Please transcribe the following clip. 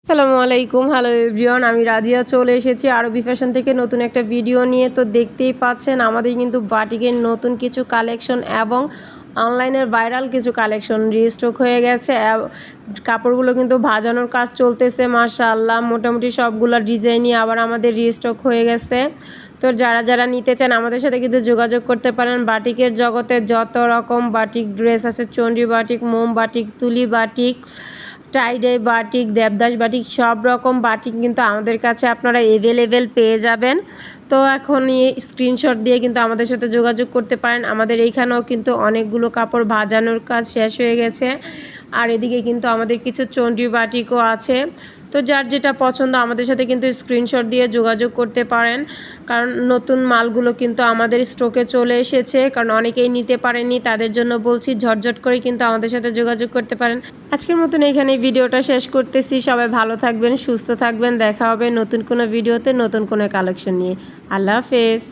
আসসালামু আলাইকুম, hello everyone. আমি রাজিয়া চলে এসেছি আরবি ফ্যাশন থেকে নতুন একটা ভিডিও নিয়ে। তো দেখতেই পাচ্ছেন আমাদের কিন্তু বাটিকের নতুন কিছু কালেকশন এবং অনলাইনের ভাইরাল কিছু কালেকশন রিস্টক হয়ে গেছে। কাপড়গুলো কিন্তু ভাজানোর কাজ চলতেছে, মাশাআল্লাহ। মোটামুটি সবগুলো ডিজাইনই আবার আমাদের রিস্টক হয়ে গেছে। তো যারা যারা নিতে চান আমাদের সাথে কিন্তু যোগাযোগ করতে পারেন। বাটিকের জগতে যত রকম বাটিক ড্রেস আছে, চন্ডী বাটিক, মোম বাটিক, তুলি batik, tie-dye batik, Devdas batik, সব রকম বাটিক কিন্তু আমাদের কাছে আপনারা অ্যাভেলেবেল পেয়ে যাবেন। তো এখন এই স্ক্রিনশট দিয়ে কিন্তু আমাদের সাথে যোগাযোগ করতে পারেন। আমাদের এইখানেও কিন্তু অনেকগুলো কাপড় ভাজানোর কাজ শেষ হয়ে গেছে, আর এদিকে কিন্তু আমাদের কিছু চন্ডী বাটিকও আছে। তো যার যেটা পছন্দ আমাদের সাথে কিন্তু স্ক্রিনশট দিয়ে যোগাযোগ করতে পারেন, কারণ নতুন মালগুলো কিন্তু আমাদের স্টকে চলে এসেছে। কারণ অনেকেই নিতে পারেননি, তাদের জন্য বলছি ঝটঝট করে কিন্তু আমাদের সাথে যোগাযোগ করতে পারেন। আজকের মতন এখানে ভিডিওটা শেষ করতেছি। সবাই ভালো থাকবেন, সুস্থ থাকবেন। দেখা হবে নতুন কোনো ভিডিওতে নতুন কোনো কালেকশন নিয়ে। আল্লাহ হাফেজ।